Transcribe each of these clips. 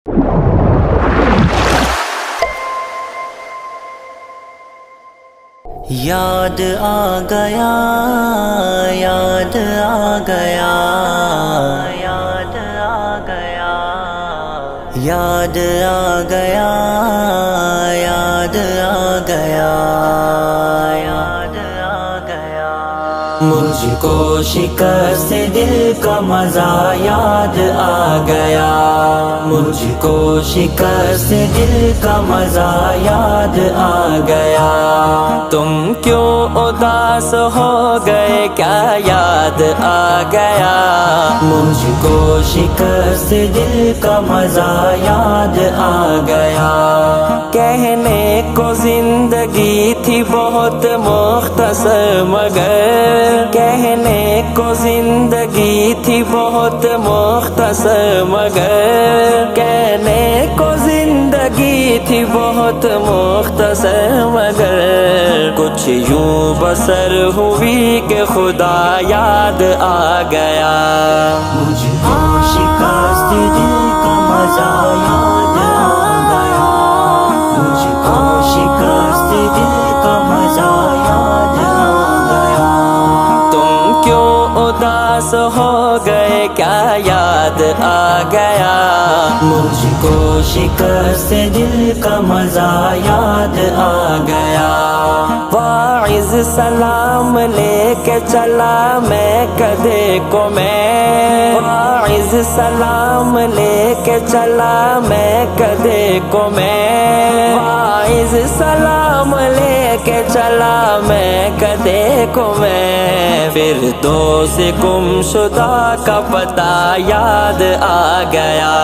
یاد آ گیا، یاد آ گیا، یاد آ گیا، یاد آ گیا، یاد آ گیا، یاد آ گیا، مجھ کو شکست دل کا مزہ یاد آ گیا، مجھ کو شکست دل کا مزہ یاد آ گیا، تم کیوں اداس ہو گئے کیا یاد آ گیا، مجھ کو شکست دل کا مزہ یاد آ گیا، کہنے کو زندگی تھی بہت مختصر مگر، کہنے کو زندگی تھی بہت مختصر مگر، کہنے کو زندگی تھی بہت مختصر مگر، کچھ یوں بسر ہوئی کہ خدا یاد آ گیا، مجھ کو شکست دل کا مزہ یاد آ گیا، مجھ کو شکست دل کا مزہ یاد آ گیا، تم کیوں اداس ہو گئے کیا یاد آ گیا، مجھ کو شکست دل کا مزہ یاد آ گیا، واعظ سلام لے کے چلا میں کدے کو میں، واعظ سلام لے کے چلا میں کدے کو میں، واعظ سلام لے کے چلا میں کدے کو میں، پھر دوست گم شدہ کا پتہ یاد آ گیا،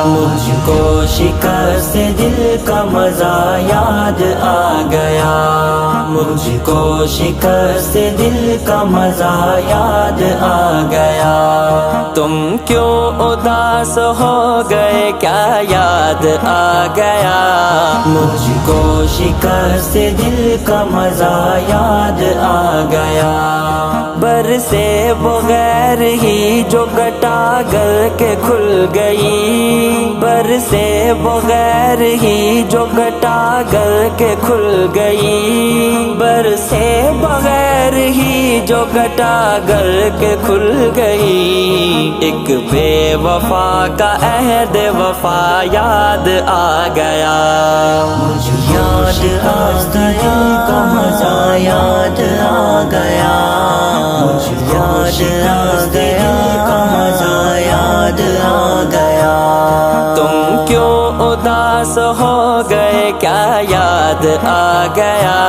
مجھ کو شکست دل کا مزہ یاد آ گیا، مجھ کو شکست دل کا مزہ یاد آ گیا، تم کیوں اداس ہو گئے کیا یاد آ گیا، مجھ کو شکست دل کا مزہ یاد آ گیا، برسے بغیر ہی جو گٹا گل کے کھل گئی، برسے بغیر ہی جو گٹا گل کے کھل گئی، برسے بغیر ہی جو گٹا گل کے کھل گئی، ایک بے وفا کا عہد وفا یاد آ گیا، مجھ یاد آ گیا کا مزہ یاد آ گیا، مجھ یاد آ گیا کا مزہ یاد آ گیا، تم کیوں اداس ہو گئے کیا یاد آ گیا،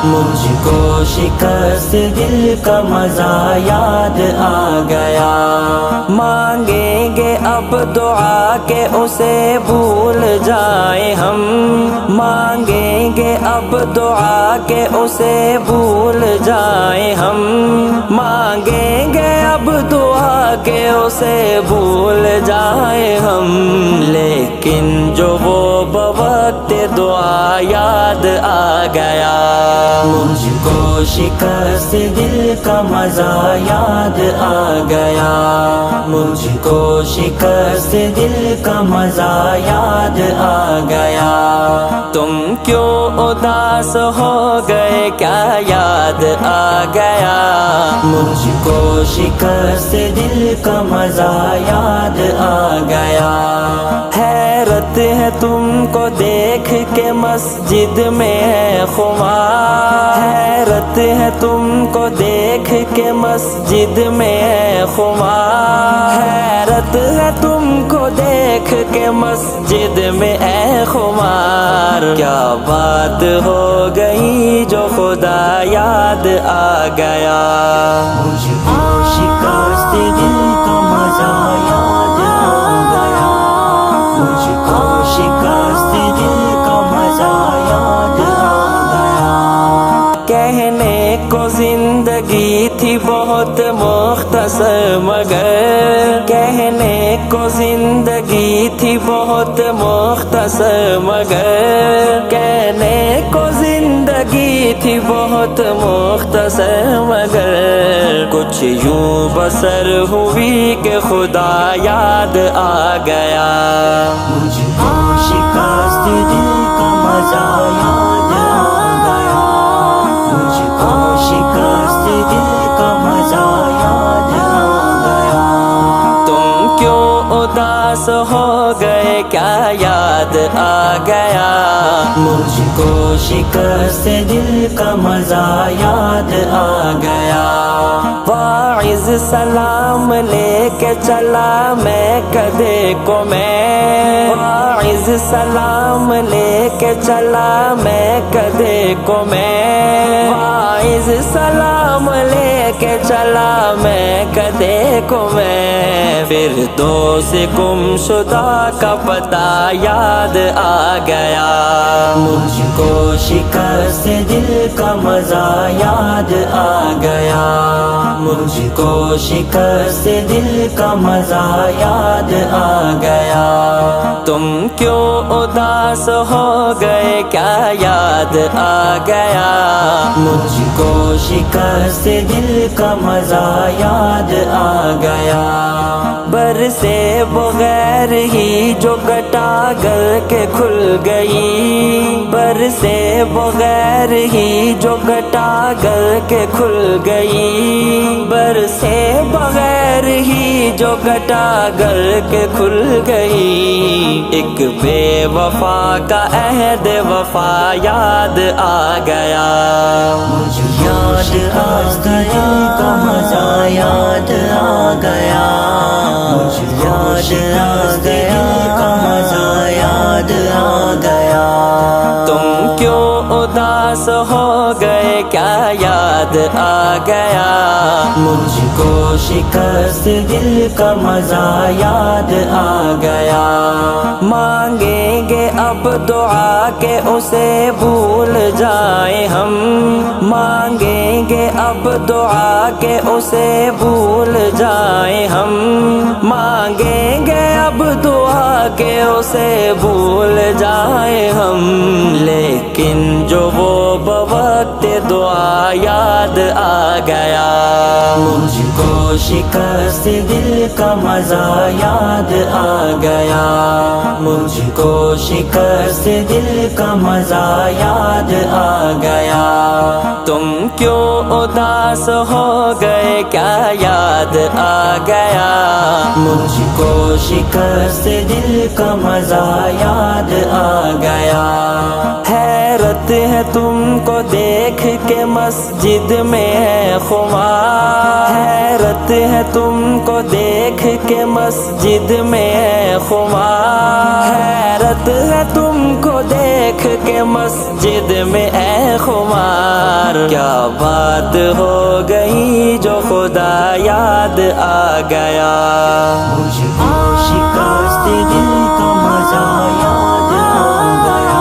مجھ کو شکست دل کا مزہ یاد آ گیا، مانگیں گے اب دعا کہ اسے بھول جائیں ہم، مانگیں گے اب دعا کہ اسے بھول جائیں ہم، مانگیں گے اب دعا کہ اسے بھول جائیں ہم، لیکن جو وہ بوقت دعا یاد آ گیا، مجھ کو شکست دل کا مزہ یاد آ گیا، مجھ کو شکست دل کا مزہ یاد آ گیا، تم کیوں اداس ہو گئے کیا یاد آ گیا، مجھ کو شکست دل کا مزہ یاد آ گیا، حیرت ہے تم کو دیکھ کے مسجد میں ہے خمار، حیرت ہے تم کو دیکھ کے مسجد میں ہے خمار، حیرت ہے تم کو دیکھ کے مسجد میں ہے خمار، کیا بات ہو گئی جو خدا یاد آ گیا، مجھ کو شکست دل کا مزہ یاد آ گیا، مجھ کو شکست دل کا مزہ یاد آ گیا، کہنے کو زندگی تھی بہت مختصر مگر، کہنے کو زندگی تھی بہت مختصر مگر، کہنے کو زندگی تھی بہت مختصر مگر کچھ یوں بسر ہوئی کہ خدا یاد آ گیا مجھ کو شکست دل کا مزہ یاد آ گیا مجھ کو شکست دل کا مزہ یاد آ گیا تم کیوں اداس ہو گئے کیا یاد آ گیا مجھ کو شکست دل کا مزہ یاد آ گیا واعظ سلام لے کے چلا میں کدے کو میں واعظ سلام لے کے چلا میں کدے کو میں واعظ سلام لے کے چلا میں کدے کو میں پھر دوست گم شدہ کا پتہ یاد آ گیا مجھ کو شکست دل کا مزہ یاد آ گیا مجھ کو شکست دل کا مزہ یاد آ گیا تم کیوں اداس ہو گئے کیا یاد آ گیا مجھ کو شکست دل کا مزہ یاد آ گیا برسے بغیر ہی جو گٹا گل کے کھل گئی برسے بغیر ہی جو گٹا گل کے کھل گئی برسے بغیر ہی جو گٹا گل کے کھل گئی ایک بے وفا کا عہد وفا یاد آ گیا مجھ یاد آ گیا کا مزہ یاد آ گیا مجھ یاد آ گیا کا مزہ یاد آ گیا تم کیوں اداس ہو گئے کیا یاد آ گیا مجھ کو شکست دل کا مزہ یاد آ گیا مانگیں گے اب دعا کہ اسے بھول جائیں ہم مانگیں گے اب دعا کہ اسے بھول جائیں ہم مانگیں گے اب دعا کہ اسے بھول جائیں ہم لیکن جو وہ بوقت دعا یاد آ گیا مجھ کو شکست دل کا مزہ یاد آ گیا مجھ کو شکست دل کا مزہ یاد آ گیا تم کیوں اداس ہو گئے کیا یاد آ گیا مجھ کو شکست دل کا مزہ یاد آ گیا حیرت ہے تم کو دیکھ کے مسجد میں ہے خمار حیرت ہے تم کو دیکھ کے مسجد میں ہے خمار حیرت ہے تم کو دیکھ کے مسجد میں ہے خمار کیا بات ہو گئی جو خدا یاد آ گیا مجھ کو شکست دل کا مزہ یاد آ گیا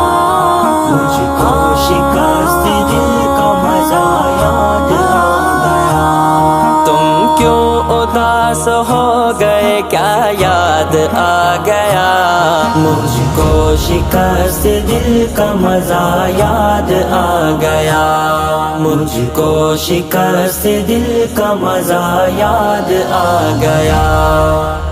مجھ کو شکست دل کا مزہ یاد آ گیا تم کیوں اداس ہو گئے کیا یاد آ گیا مجھ کو شکست دل کا مزہ یاد آ گیا مجھ کو شکست دل کا مزہ یاد آ گیا